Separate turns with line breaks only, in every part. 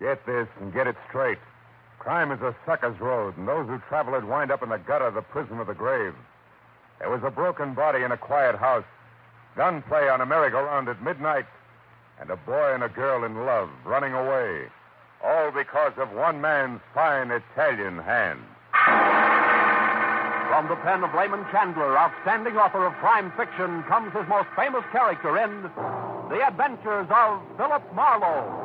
Get this and get it straight. Crime is a sucker's road, and those who travel it wind up in the gutter, the prison of the grave. There was a broken body in a quiet house, gunplay on a merry-go-round at midnight, and a boy and a girl in love running away. All because of one man's fine Italian hand.
From the pen of Raymond Chandler, outstanding author of crime fiction, comes his most famous character in The Adventures of Phillip Marlowe.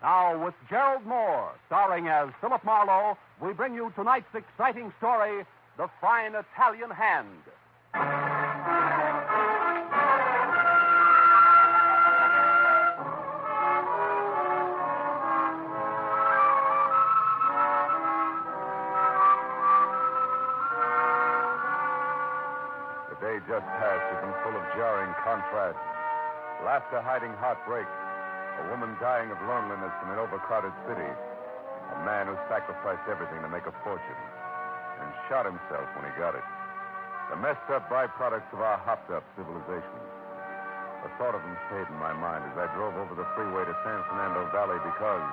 Now, with Gerald Moore, starring as Phillip Marlowe, we bring you tonight's exciting story, The Fine Italian Hand.
The day just passed has been full of jarring contrasts. Laughter hiding heartbreak. A woman dying of loneliness in an overcrowded city. A man who sacrificed everything to make a fortune and shot himself when he got it. The messed up byproducts of our hopped-up civilization. The thought of them stayed in my mind as I drove over the freeway to San Fernando Valley because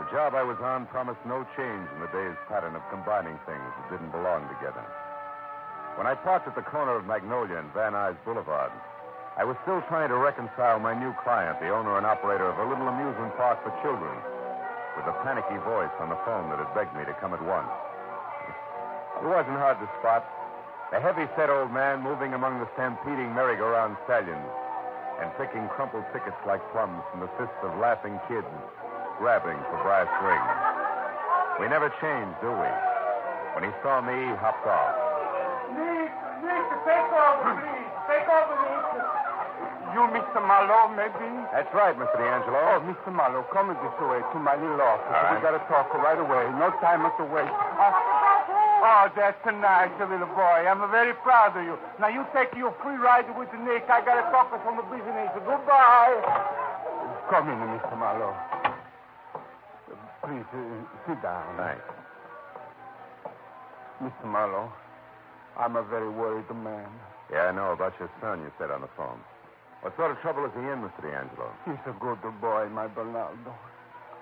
the job I was on promised no change in the day's pattern of combining things that didn't belong together. When I parked at the corner of Magnolia and Van Nuys Boulevard, I was still trying to reconcile my new client, the owner and operator of a little amusement park for children, with a panicky voice on the phone that had begged me to come at once. It wasn't hard to spot. A heavy-set old man moving among the stampeding merry-go-round stallions and picking crumpled tickets like plums from the fists of laughing kids grabbing for brass rings. We never changed, do we? When he saw me, he hopped off.
Nick, take over, please. Take over, Nick. You, Mr. Marlowe, maybe?
That's right, Mr. D'Angelo.
Oh, Mr. Marlowe, come this way to my little office.
All right.
We got to talk right away. No time to waste. Oh, that's a nice little boy. I'm very proud of you. Now, you take your free ride with Nick. I got to talk to some business. Goodbye. Come in, Mr. Marlowe. Please, sit down.
Thanks.
Mr. Marlowe, I'm a very worried man.
Yeah, I know about your son, you said on the phone. What sort of trouble is he in, Mr. D'Angelo?
He's a good boy, my Bernardo.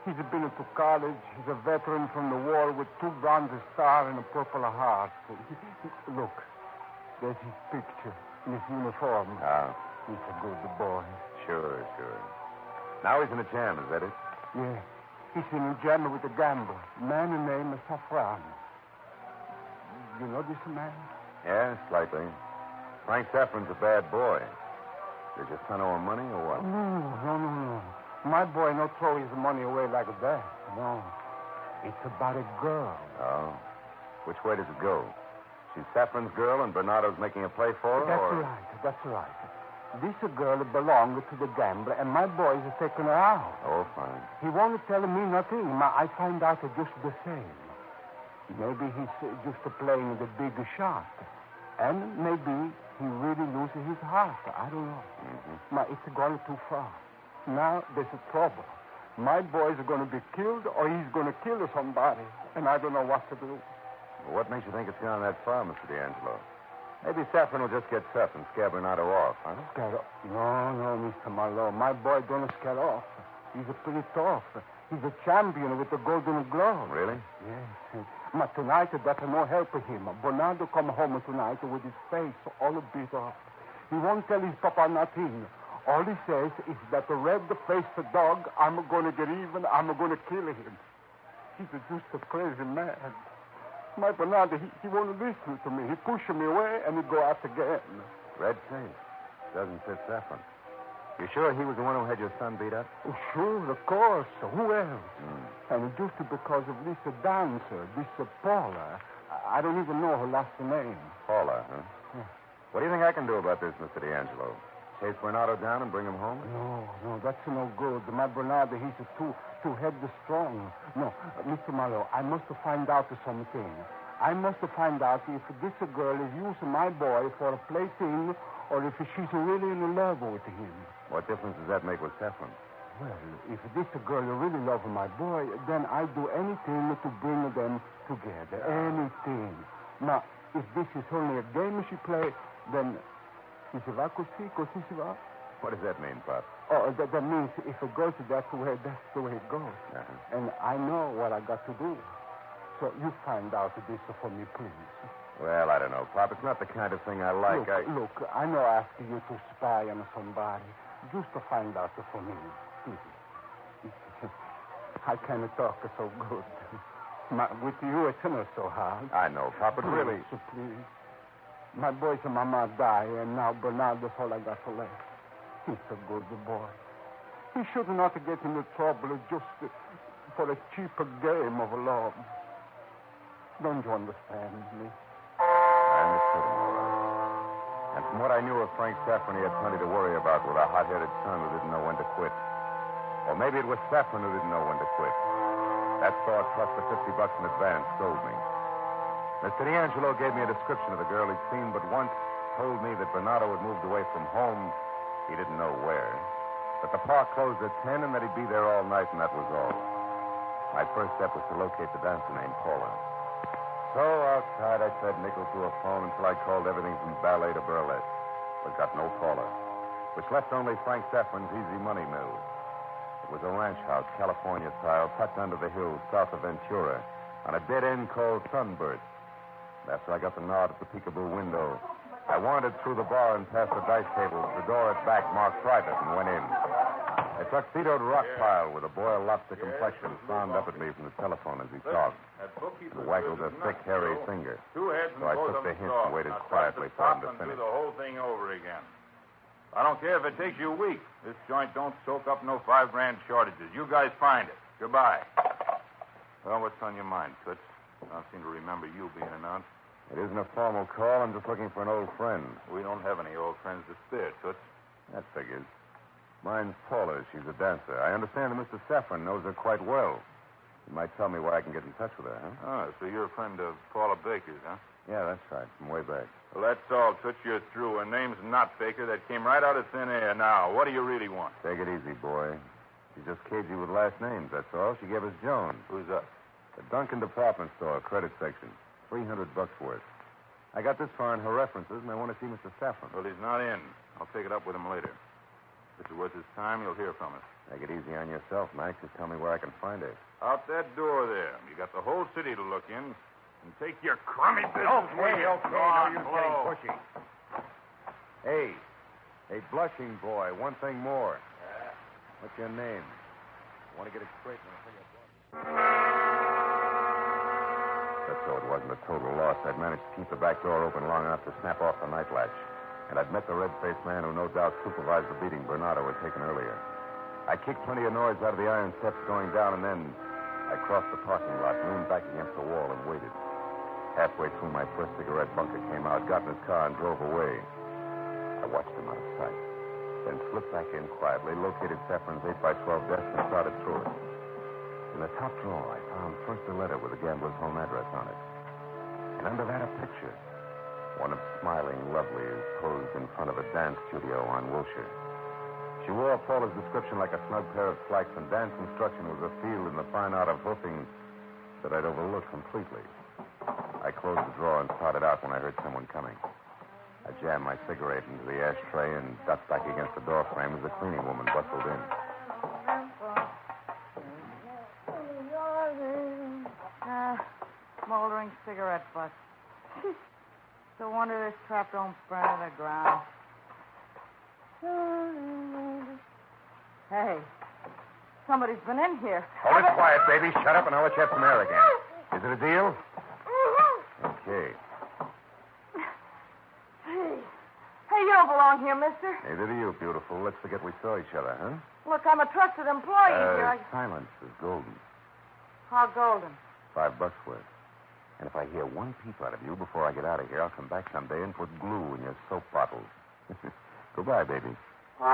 He's been to college. He's a veteran from the war with 2 bronze stars and a purple heart. Look, there's his picture in his uniform.
Ah.
He's a good boy.
Sure. Now he's in a jam, is that it?
Yeah. He's in a jam with a gambler. Man named Safran. You know this man?
Yeah, slightly. Frank Saffron's a bad boy. Did your son owe him money or what?
No. My boy not throw his money away like that. No. It's about a girl.
Oh. Which way does it go? She's Saffron's girl and Bernardo's making a play for her?
That's right. This girl belonged to the gambler, and my boy is taking her out.
Oh, fine.
He won't tell me nothing. I find out just the same. Maybe he's just playing the big shot. And maybe he really loses his heart. I don't know.
Mm-hmm.
Now, it's gone too far. Now, there's a trouble. My boy's going to be killed or he's going to kill somebody. And I don't know what to do.
Well, what makes you think it's gone that far, Mr. D'Angelo? Maybe Saffron will just get tough and scare Bernardo off, huh?
Scare off? No, Mr. Marlowe. My boy don't scare off. He's pretty tough. He's a champion with the Golden Glove.
Really?
Yes. But tonight, that's no help for him. Bernardo come home tonight with his face all beat up. He won't tell his papa nothing. All he says is that the red-faced dog, I'm going to get even. I'm going to kill him. He's just a crazy man. My Bernardo, he won't listen to me. He pushes me away and he go out again.
Red face. Doesn't fit Saffron. You sure he was the one who had your son beat up?
Oh, sure, of course. Who else? And just because of this dancer, this Paula, I don't even know her last name.
Paula, huh?
Yeah.
What do you think I can do about this, Mr. D'Angelo? Chase Bernardo down and bring him home?
No, that's no good. My Bernardo, he's too headstrong. No, Mr. Marlowe, I must find out something. I must find out if this girl is using my boy for a plaything or if she's really in love with him.
What difference does that make with Saffron?
Well, if this girl really loves my boy, then I'd do anything to bring them together. Anything. Now, If this is only a game she play, then si se va così si va.
What does that mean, Pop?
Oh, that means if it goes that way, that's the way it goes.
Uh-huh.
And I know what I got to do. So you find out this for me, please.
Well, I don't know, Pop. It's not the kind of thing I like.
Look, I know asking you to spy on somebody. Just to find out for me, please. I can't talk so good. With you, it's not so hard.
I know, Pop, but really...
Please. My boys and mama die, and now Bernardo's all I got left. He's a good boy. He should not get into trouble just for a cheaper game of love. Don't you understand me?
I understood him all right. And from what I knew of Frank Saffron, he had plenty to worry about with a hot-headed son who didn't know when to quit. Or maybe it was Saffron who didn't know when to quit. That thought, plus the $50 in advance, sold me. Mr. D'Angelo gave me a description of the girl he'd seen, but once told me that Bernardo had moved away from home. He didn't know where. That the park closed at 10 and that he'd be there all night, and that was all. My first step was to locate the dancer named Paula. So outside, I fed nickel to a phone until I called everything from ballet to burlesque. But got no Paula, which left only Frank Saffron's Easy Money Mill. It was a ranch house, California style, tucked under the hills south of Ventura, on a dead end called Sunburst. After I got the nod at the peekaboo window, I wandered through the bar and past the dice table to the door at back marked private and went in. A tuxedoed rock pile with a boiled lobster complexion frowned up at me from the telephone as he talked and waggled a thick, hairy finger.
So
I took the hint and waited quietly for him to finish.
Do the whole thing over again. I don't care if it takes you a week. This joint don't soak up no $5 grand shortages. You guys find it. Goodbye. Well, what's on your mind, Toots? I don't seem to remember you being announced.
It isn't a formal call. I'm just looking for an old friend.
We don't have any old friends to spare, Toots.
That figures. Mine's Paula. She's a dancer. I understand that Mr. Saffron knows her quite well. You might tell me where I can get in touch with her, huh?
Oh, so you're a friend of Paula Baker's, huh?
Yeah, that's right. From way back.
Well, that's all, Toots. You're through. Her name's not Baker. That came right out of thin air. Now, what do you really want?
Take it easy, boy. She's just cagey with last names, that's all. She gave us Jones.
Who's that?
The Duncan department store, credit section. $300 worth. I got this far in her references, and I want to see Mr. Saffron.
Well, he's not in. I'll take it up with him later. If it's worth his time, you'll hear from us.
Take it easy on yourself, Max. Just tell me where I can find her.
Out that door there. You got the whole city to look in. And take your crummy business with you.
Okay. Now you're getting pushy. Hey, blushing boy, one thing more. What's your name? I want to get it straight when I say you're blushing. So it wasn't a total loss. I'd managed to keep the back door open long enough to snap off the night latch. And I'd met the red-faced man who no doubt supervised the beating Bernardo had taken earlier. I kicked plenty of noise out of the iron steps going down, and then I crossed the parking lot, leaned back against the wall, and waited. Halfway through, my first cigarette bunker came out, got in his car, and drove away. I watched him out of sight, then slipped back in quietly, located Saffron's 8x12 desk, and started through it. In the top drawer, I found first a letter with the gambler's home address on it. And under that, a picture. One of smiling Lovely who posed in front of a dance studio on Wilshire. She wore Paula's description like a snug pair of slacks, and dance instruction was a field in the fine art of hoofing that I'd overlooked completely. I closed the drawer and started out when I heard someone coming. I jammed my cigarette into the ashtray and ducked back against the door frame as the cleaning woman bustled in.
Smoldering cigarette butt. No wonder this trap don't burn to the ground. Hey, somebody's been in here.
Hold it quiet, baby. Shut up, and I'll let you have some air again. Is it a deal? Okay.
Hey, you don't belong here, mister.
Neither do you, beautiful. Let's forget we saw each other, huh?
Look, I'm a trusted employee here.
Silence is golden.
How golden?
$5 worth. And if I hear one peep out of you before I get out of here, I'll come back someday and put glue in your soap bottles. Goodbye, baby. The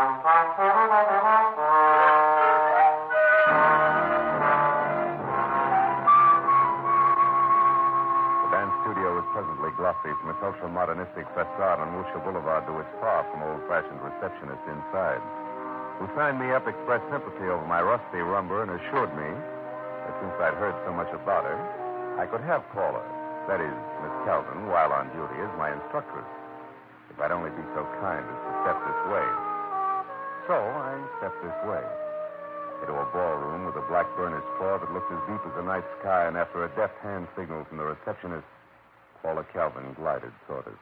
dance studio was pleasantly glossy from its ultra-modernistic facade on Wilshire Boulevard to its far from old-fashioned receptionist inside, who signed me up, expressed sympathy over my rusty rumber, and assured me that since I'd heard so much about her, I could have Paula That is, Miss Calvin, while on duty, is my instructress. If I'd only be so kind as to step this way. So I stepped this way. Into a ballroom with a black burnished floor that looked as deep as the night sky, and after a deft hand signal from the receptionist, Paula Calvin glided toward us.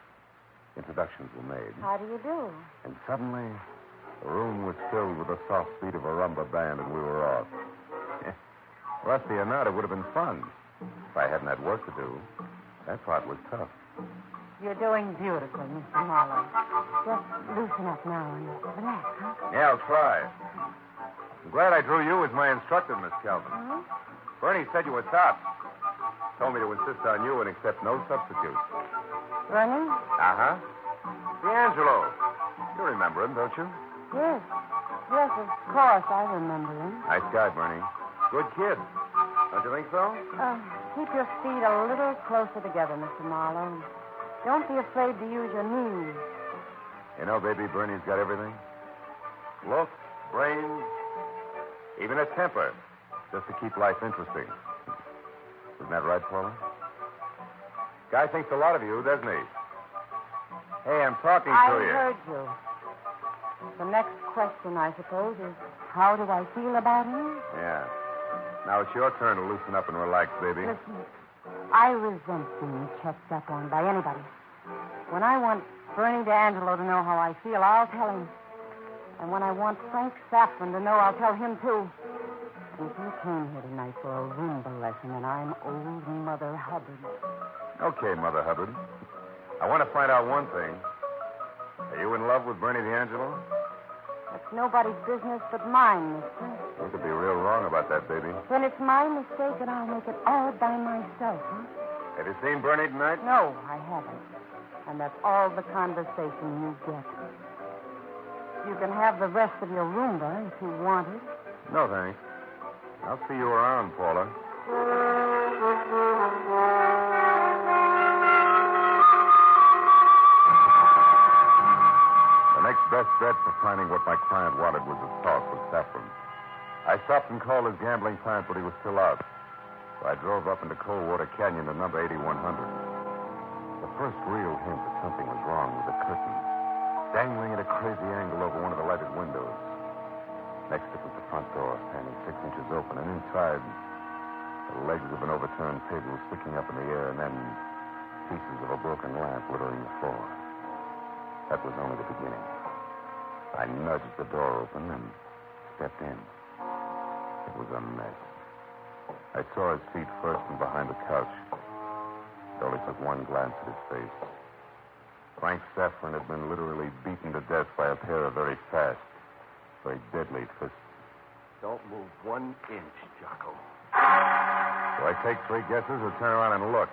Introductions were made.
How do you do?
And suddenly, the room was filled with the soft beat of a rumba band, and we were off. Rusty or not, it would have been fun. If I hadn't had work to do. That part was tough.
You're doing beautifully, Mr. Marlowe. Just loosen up now and relax, huh?
Yeah, I'll try. I'm glad I drew you as my instructor, Miss Calvin.
Uh-huh.
Bernie said you were top. Told me to insist on you and accept no substitutes.
Bernie?
Uh-huh. D'Angelo. You remember him, don't you?
Yes. Yes, of course, I remember him.
Nice guy, Bernie. Good kid. Don't you think so?
Keep your feet a little closer together, Mr. Marlowe. Don't be afraid to use your knees.
You know, baby, Bernie's got everything. Looks, brains, even a temper. Just to keep life interesting. Isn't that right, Paula? Guy thinks a lot of you, doesn't he? Hey, I'm talking to you.
I heard you. The next question, I suppose, is how do I feel about him?
Yeah. Now it's your turn to loosen up and relax, baby.
Listen, I resent being checked up on by anybody. When I want Bernie D'Angelo to know how I feel, I'll tell him. And when I want Frank Saffron to know, I'll tell him, too. And if you came here tonight for a Roomba lesson, and I'm old Mother Hubbard.
Okay, Mother Hubbard. I want to find out one thing. Are you in love with Bernie D'Angelo?
That's nobody's business but mine, mister.
You could be real wrong about that, baby.
Then it's my mistake, and I'll make it all by myself, huh?
Have you seen Bernie tonight?
No, I haven't. And that's all the conversation you get. You can have the rest of your Roomba if you want it.
No, thanks. I'll see you around, Paula. The next best bet for finding what my client wanted was a talk with Saffron. I stopped and called his gambling client, but he was still out. So I drove up into Coldwater Canyon to number 8100. The first real hint that something was wrong was a curtain dangling at a crazy angle over one of the lighted windows. Next, it was the front door, standing 6 inches open, and inside, the legs of an overturned table sticking up in the air, and then pieces of a broken lamp littering the floor. That was only the beginning. I nudged the door open and stepped in. It was a mess. I saw his feet first and behind the couch. It only took one glance at his face. Frank Saffron had been literally beaten to death by a pair of very fast, very deadly fists.
Don't move 1 inch, Jocko.
Do I take 3 guesses or turn around and look?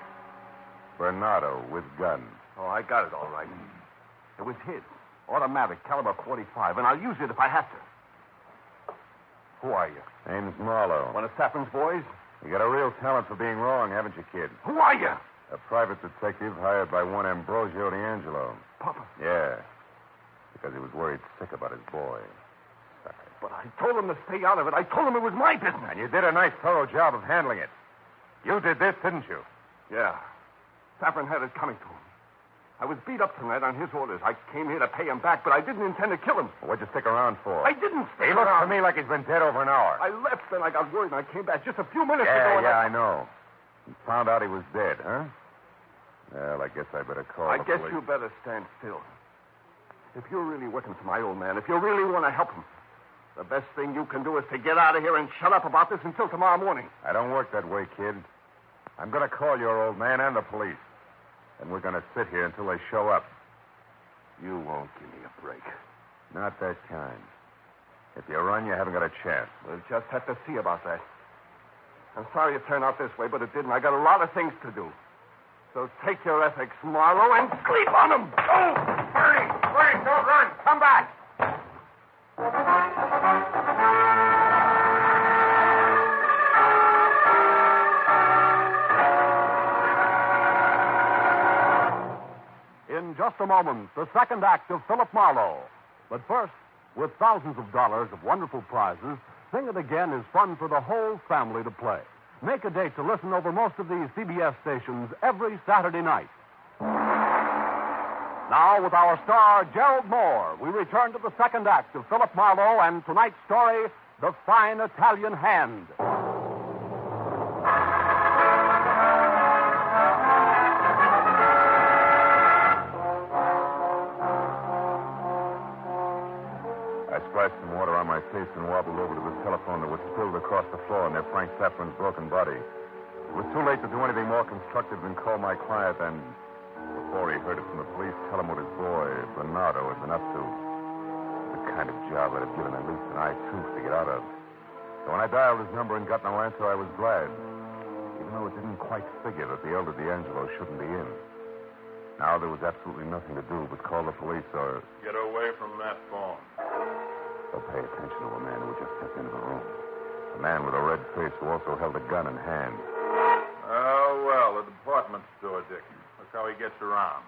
Bernardo with gun.
Oh, I got it all right. It was his. Automatic, caliber 45, and I'll use it if I have to. Who are you?
Name's Marlowe.
One of Saffron's boys?
You got a real talent for being wrong, haven't you, kid?
Who are you?
A private detective hired by one Ambrosio D'Angelo.
Papa.
Yeah. Because he was worried sick about his boy.
But I told him to stay out of it. I told him it was my business.
And you did a nice, thorough job of handling it. You did this, didn't you?
Yeah. Saffron had it coming to him. I was beat up tonight on his orders. I came here to pay him back, but I didn't intend to kill him.
What'd you stick around for?
I didn't stay
He looks
around.
to me like he's been dead over an hour.
I left, then I got word, and I came back just a few minutes ago.
Yeah, I know. You found out he was dead, huh? Well, I guess I better call
I
the
guess
police.
you better stand still. If you're really working for my old man, if you really want to help him, the best thing you can do is to get out of here and shut up about this until tomorrow morning.
I don't work that way, kid. I'm going to call your old man and the police. And we're going to sit here until they show up.
You won't give me a break.
Not that kind. If you run, you haven't got a chance.
We'll just have to see about that. I'm sorry it turned out this way, but it didn't. I got a lot of things to do. So take your ethics, Marlowe, and sleep on them. Go!
Bernie! Bernie, don't run! Come back!
In just a moment, the second act of Phillip Marlowe. But first, with thousands of dollars of wonderful prizes, Sing It Again is fun for the whole family to play.
Make a date to listen over most of these CBS stations every Saturday night. Now, with our star, Gerald Moore, we return to the second act of Phillip Marlowe and tonight's story, The Fine Italian Hand.
I splashed some water on my face and wobbled over to the telephone that was spilled across the floor near Frank Safran's broken body. It was too late to do anything more constructive than call my client and, before he heard it from the police, tell him what his boy, Bernardo, had been up to. The kind of job that had given at least an eye tooth to get out of. So when I dialed his number and got no answer, I was glad, even though it didn't quite figure that the elder D'Angelo shouldn't be in. Now there was absolutely nothing to do but call the police or...
Get away from that phone.
Or pay attention to a man who just stepped into the room. A man with a red face who also held a gun in hand.
Oh, well, the department store, Dick. That's how he gets around.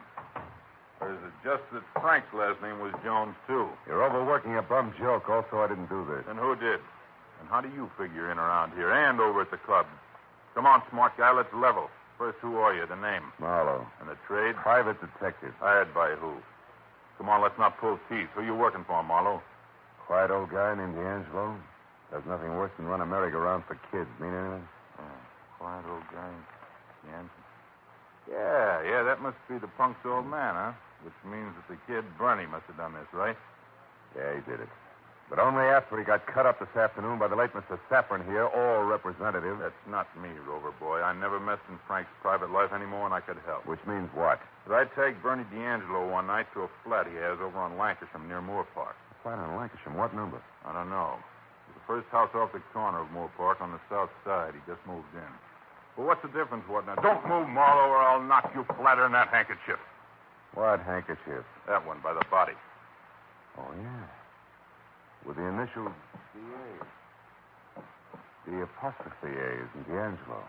Or is it just that Frank's last name was Jones, too?
You're overworking a bum joke. Also, I didn't do this.
And who did? And how do you figure in around here and over at the club? Come on, smart guy, let's level. First, who are you? The name?
Marlowe.
And the trade?
Private detective.
Hired by who? Come on, let's not pull teeth. Who you working for, Marlowe?
Quiet old guy named D'Angelo. Does nothing worse than run a merry-go-round for kids. Mean anything?
Oh, quiet old guy. Yeah, that must be the punk's old man, huh? Which means that the kid, Bernie, must have done this, right?
Yeah, he did it. But only after he got cut up this afternoon by the late Mr. Safran here, or representative.
That's not me, Rover boy. I never messed in Frank's private life any more than I could help.
Which means what?
But I take Bernie D'Angelo one night to a flat he has over on Lancashire near Moore Park.
Flat on Lancashire. What number?
I don't know. It's the first house off the corner of Moore Park on the south side. He just moved in. Well, what's the difference, what now? Don't move, Marlowe, or I'll knock you flatter than that handkerchief.
What handkerchief?
That one by the body.
Oh, yeah. With the initials D.A. The apostrophe A is in D'Angelo.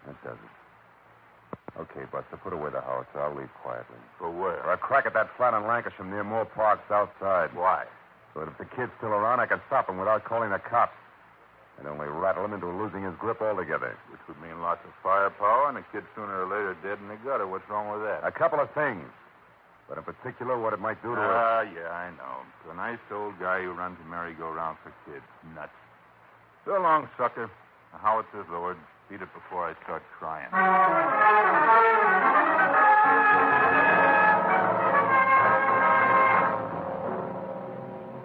That does it. Okay, Buster, put away the howitzer. I'll leave quietly.
For where?
For a crack at that flat on Lancashire near Moore Park, south side.
Why?
So that if the kid's still around, I can stop him without calling the cops. And only rattle him into losing his grip altogether.
Which would mean lots of firepower and a kid sooner or later dead in the gutter. What's wrong with that?
A couple of things. But in particular, what it might do to us.
Yeah, I know. To a nice old guy who runs a merry-go-round for kids. Nuts. So long, sucker. The howitzer's lowered. Beat it before I start crying.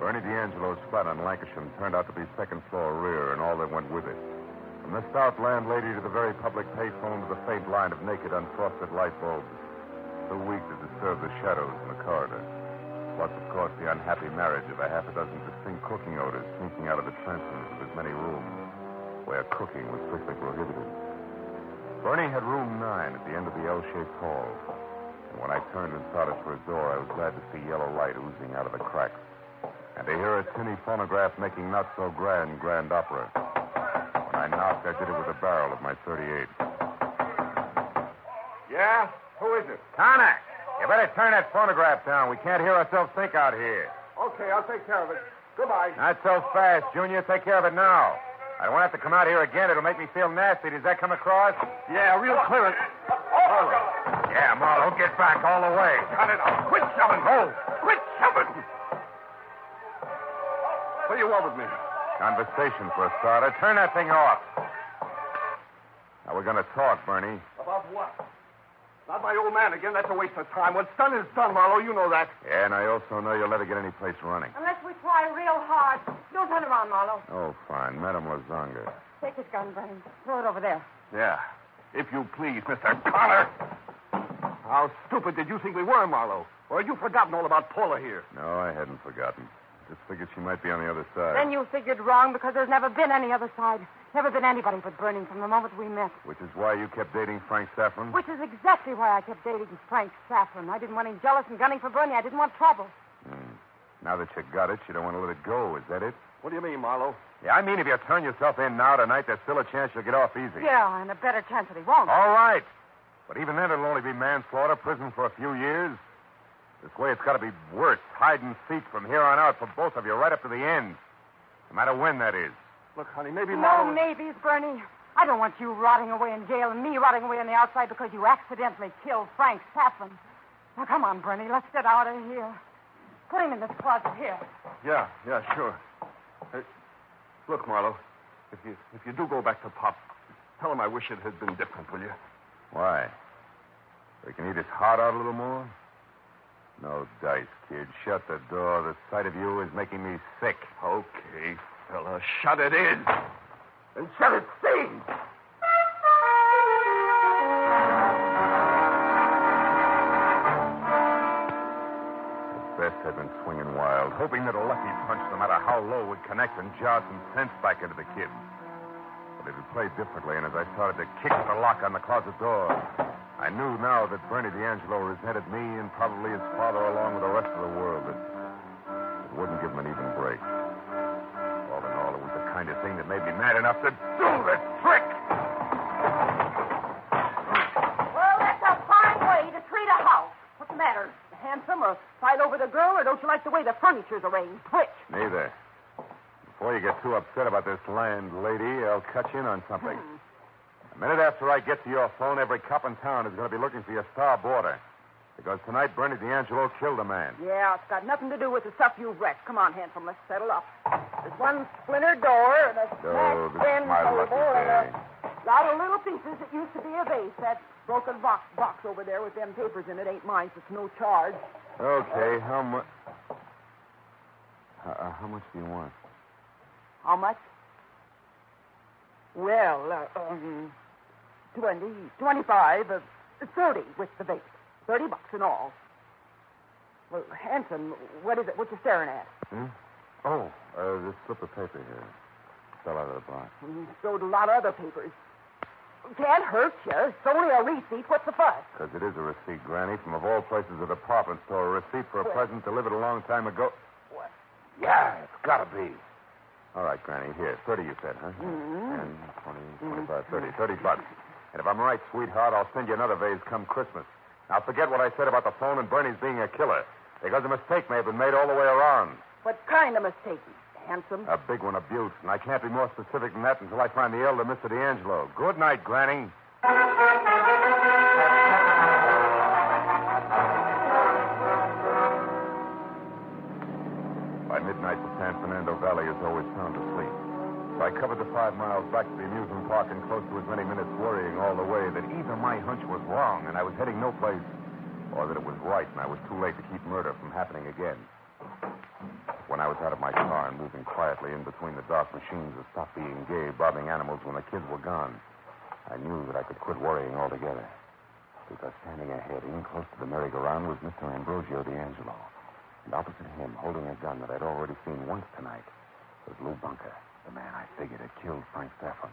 Bernie D'Angelo's flat on Lancashire turned out to be second-floor rear and all that went with it. From the stout landlady to the very public payphone to the faint line of naked, unfrosted light bulbs. Too weak to disturb the shadows in the corridor. Plus, of course, the unhappy marriage of a half a dozen distinct cooking odors sneaking out of the transoms of his many rooms, where cooking was strictly prohibited. Bernie had room 9 at the end of the L-shaped hall. And when I turned and started for his door, I was glad to see yellow light oozing out of the cracks. And to hear a tinny phonograph making not so grand opera. When I knocked, I did it with the barrel of my .38.
Yeah? Who is it?
Connor, you better turn that phonograph down. We can't hear ourselves think out here.
Okay, I'll take care of it. Goodbye.
Not so fast, Junior. Take care of it now. I won't have to come out here again. It'll make me feel nasty. Does that come across?
Yeah, real clear.
Yeah, Marlowe, get back all the way.
Cut it out. Quit shoving.
Oh.
Quit shoving. What do you want with me?
Conversation for a starter. Turn that thing off. Now, we're going to talk, Bernie.
About what? Not my old man again. That's a waste of time. What's done is done, Marlowe. You know that.
Yeah, and I also know you'll never get any place running.
Unless we try real hard. Don't turn around, Marlowe.
Oh, fine. Madame Lazanga.
Take his gun, Bernie. Throw it over there.
Yeah. If you please, Mr. Connor. How stupid did you think we were, Marlowe? Or had you forgotten all about Paula here?
No, I hadn't forgotten. Just figured she might be on the other side.
Then you figured wrong because there's never been any other side. Never been anybody but Bernie from the moment we met.
Which is why you kept dating Frank Safran?
Which is exactly why I kept dating Frank Safran. I didn't want him jealous and gunning for Bernie. I didn't want trouble.
Now that you got it, you don't want to let it go. Is that it?
What do you mean, Marlowe?
Yeah, I mean if you turn yourself in now tonight, there's still a chance you'll get off easy.
Yeah, and a better chance that he won't.
All right. But even then, it'll only be manslaughter, prison for a few years. This way, it's got to be worse. Hide and seek from here on out for both of you, right up to the end. No matter when that is.
Look, honey, maybe
No
Marlowe...
maybes, Bernie. I don't want you rotting away in jail and me rotting away on the outside because you accidentally killed Frank Saffron. Now, come on, Bernie. Let's get out of here. Put him in this closet here.
Yeah, sure. Hey, look, Marlowe, if you do go back to Pop, tell him I wish it had been different, will you?
Why? We can eat his heart out a little more? No dice, kid. Shut the door. The sight of you is making me sick.
Okay, fella. Shut it in. And shut it stays.
Best had been swinging wild, hoping that a lucky punch, no matter how low, would connect and jar some sense back into the kid. But it had played differently, and as I started to kick the lock on the closet door, I knew now that Bernie D'Angelo resented me and probably his father along with the rest of the world. It wouldn't give him an even break. All in all, it was the kind of thing that made me mad enough to do the trick.
Well, that's a fine way to treat a house. What's the matter? Handsome, or fight over the girl, or don't you like the way the furniture's arranged? Which?
Neither. Before you get too upset about this landlady, I'll cut you in on something. A minute after I get to your phone, every cop in town is going to be looking for your star boarder. Because tonight, Bernie D'Angelo killed a man.
Yeah, it's got nothing to do with the stuff you've wrecked. Come on, Handsome, let's settle up. There's one splintered door and a
Oh, this
smashed
is my lucky
table and
day.
a lot of little pieces that used to be a vase. That broken box over there with them papers in it ain't mine, so it's no charge.
Okay, how much... how much do you want?
How much? Well, 20, 25, 30 with the vase. $30 in all. Well, Hanson, what is it? What you staring at?
Oh, this slip of paper here. Fell out of the box.
You stowed a lot of other papers. Can't hurt you. It's only a receipt. What's the fuss?
Because it is a receipt, Granny, from of all places a department store. A receipt for a present delivered a long time ago.
What?
Yeah, it's got to be. All right, Granny, here. 30 you said, huh? 10, 20, 25, 30. $30. And if I'm right, sweetheart, I'll send you another vase come Christmas. Now, forget what I said about the phone and Bernie's being a killer. Because a mistake may have been made all the way around.
What kind of mistake, Handsome?
A big one, abuse. And I can't be more specific than that until I find the elder Mr. D'Angelo. Good night, Granny. By midnight, the San Fernando Valley is always sound asleep. So I covered the 5 miles back to the amusement park in close to as many minutes worrying all the way that either my hunch was wrong and I was heading no place, or that it was right and I was too late to keep murder from happening again. When I was out of my car and moving quietly in between the dark machines that stopped being gay, bobbing animals when the kids were gone, I knew that I could quit worrying altogether. Because standing ahead, in close to the merry-go-round, was Mr. Ambrosio D'Angelo. And opposite him, holding a gun that I'd already seen once tonight, was Lou Bunker, the man I figured had killed Frank Saffron.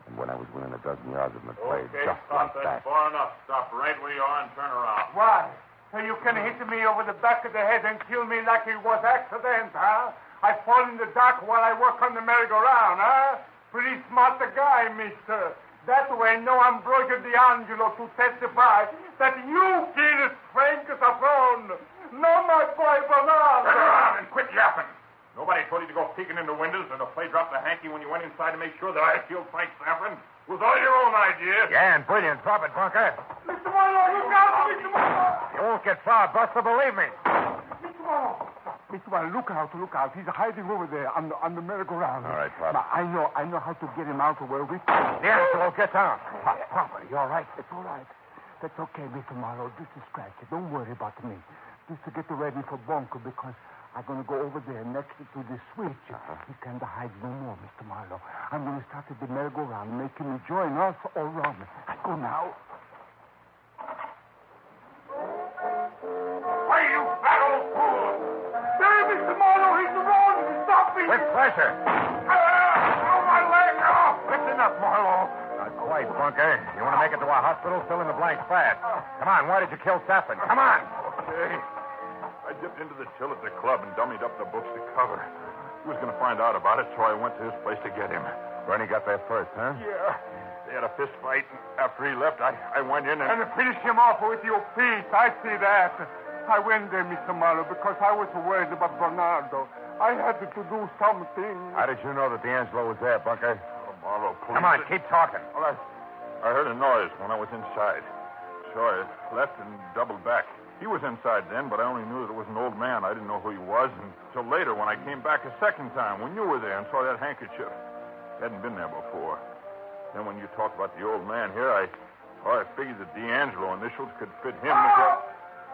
And when I was within a dozen yards of him, it played just like that.
Far enough. Stop right where you are and turn around.
Why? So you can hit me over the back of the head and kill me like it was accident, huh? I fall in the dark while I work on the merry-go-round, huh? Pretty smart guy, mister. That way, no Ambrosio D'Angelo to testify that you killed Frank Saffron. No, my boy Bernard.
Turn around and quit yapping. Nobody told you to go peeking into windows or to play drop the hanky when you went inside to make sure that I killed Frank Saffron. It was all your own idea.
Yeah, and brilliant. Drop it, Bunker.
Mr. Marlowe, look out, Mr. Marlowe.
You won't get far, Buster, believe me.
Mr. Marlowe, look out. He's hiding over there on the merry-go-round.
All right, Pop.
Now, I know how to get him out of where we...
D'Angelo, get down.
Pop, are you all right? It's all right. That's okay, Mr. Marlowe. Just a scratch. Don't worry about me. Just to get ready for Bunker, because I'm going to go over there next to the switch. He can't hide no more, Mr. Marlowe. I'm going to start at the merry-go-round, make him join us all around. I go now.
Why, you fat old fool!
There, Mr. Marlowe, he's around. Stop me.
With pleasure.
Oh, my leg! Oh!
Listen up, Marlowe. Not quite, Bunker. You want to make it to our hospital? Fill in the blanks fast. Come on, why did you kill Saffron? Come on.
Okay. I dipped into the till at the club and dummied up the books to cover. He was going to find out about it, so I went to his place to get him.
Bernie got there first, huh?
Yeah. They had a fist fight, and after he left, I went in and...
And finish him off with your feet. I see that. I went there, Mr. Marlowe, because I was worried about Bernardo. I had to do something.
How did you know that D'Angelo was there, Bunker?
Marlowe, police.
Come on, keep talking.
Well, I heard a noise when I was inside. So I left and doubled back. He was inside then, but I only knew that it was an old man. I didn't know who he was until later when I came back a second time when you were there and saw that handkerchief. Hadn't been there before. Then when you talked about the old man here, I figured that D'Angelo initials could fit him as well.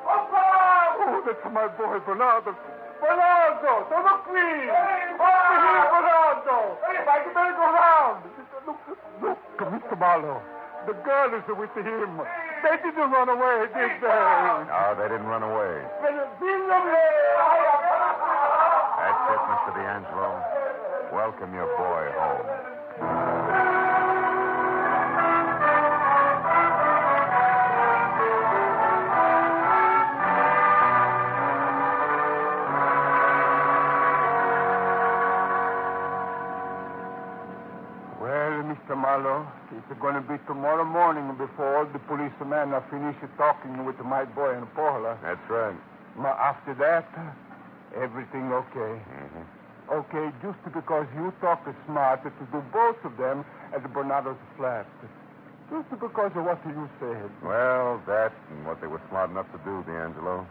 Oh, that's my boy, Bernardo. Bernardo, sono qui. Over here, Bernardo. I better go round. Look, Mr. Marlowe. The girl is with him. They didn't run away, did they?
No, they didn't run away. That's it, Mr. D'Angelo. Welcome your boy home.
Mr. Marlowe, it's going to be tomorrow morning before all the policemen are finished talking with my boy and Paula.
That's right.
After that, everything okay.
Mm-hmm.
Okay, just because you talk smart to do both of them at Bernardo's flat. Just because of what you said.
Well, that and what they were smart enough to do, D'Angelo.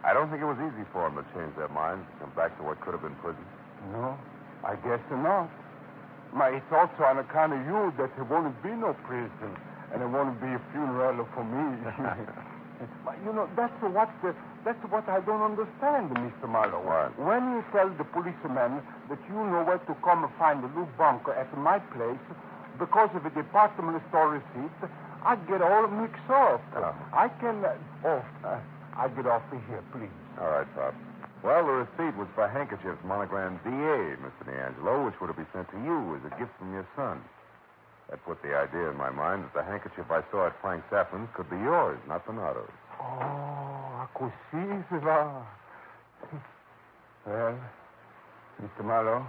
I don't think it was easy for them to change their minds and come back to what could have been prison.
No, I guess not. It's also on account of you that there won't be no prison, and there won't be a funeral for me. That's what I don't understand, Mr. Marlowe.
What?
When you tell the policeman that you know where to come and find a new bunker at my place because of a department store receipt, I get all mixed up.
Oh.
I get off here, please.
All right, Pop. Well, the receipt was for handkerchiefs monogrammed D.A., Mr. D'Angelo, which were to be sent to you as a gift from your son. That put the idea in my mind that the handkerchief I saw at Frank Saffron's could be yours, not Bernardo's.
Oh, così si va. Well, Mr. Marlowe,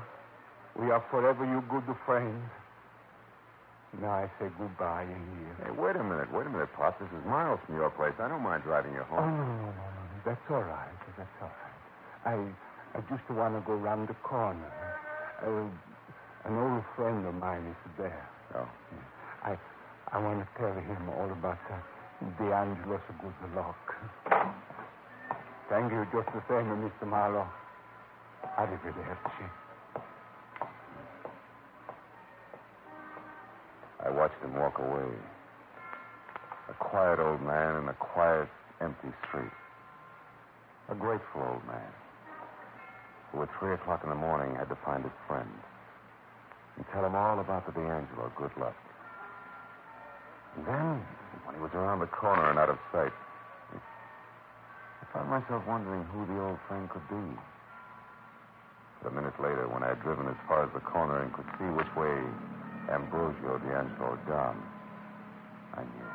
we are forever your good friends. Now I say goodbye here.
Hey, wait a minute, Pop. This is miles from your place. I don't mind driving you
Oh,
home.
no. That's all right. I just want to go round the corner. An old friend of mine is there.
Oh.
I want to tell him all about D'Angelo's good luck. Thank you just the same, Mr. Marlowe. Arrivederci.
I watched him walk away. A quiet old man in a quiet, empty street. A grateful old man who at 3 o'clock in the morning had to find his friend and tell him all about the D'Angelo good luck. And then, when he was around the corner and out of sight, I found myself wondering who the old friend could be. But a minute later, when I had driven as far as the corner and could see which way Ambrosio D'Angelo had gone, I knew.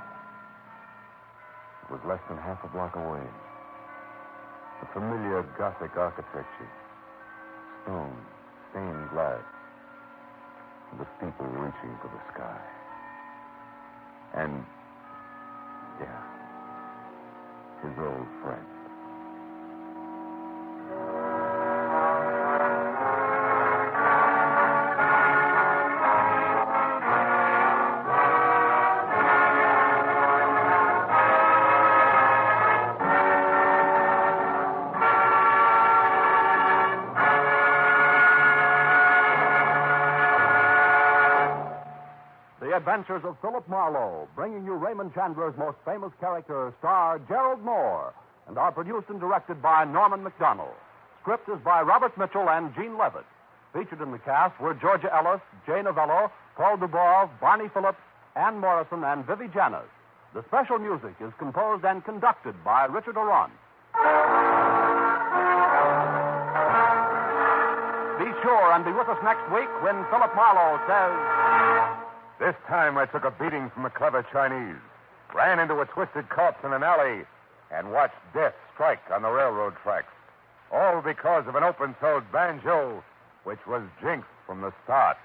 It was less than half a block away. The familiar Gothic architecture, stone, stained glass, and the steeple reaching for the sky. And, his old friend.
The Adventures of Phillip Marlowe, bringing you Raymond Chandler's most famous character, star Gerald Moore, and are produced and directed by Norman McDonnell. Script is by Robert Mitchell and Gene Levitt. Featured in the cast were Georgia Ellis, Jay Novello, Paul Dubois, Barney Phillips, Ann Morrison, and Vivi Janis. The special music is composed and conducted by Richard Oron. Be sure and be with us next week when Phillip Marlowe says...
This time I took a beating from a clever Chinese, ran into a twisted corpse in an alley, and watched death strike on the railroad tracks. All because of an open-toed banjo, which was jinxed from the start.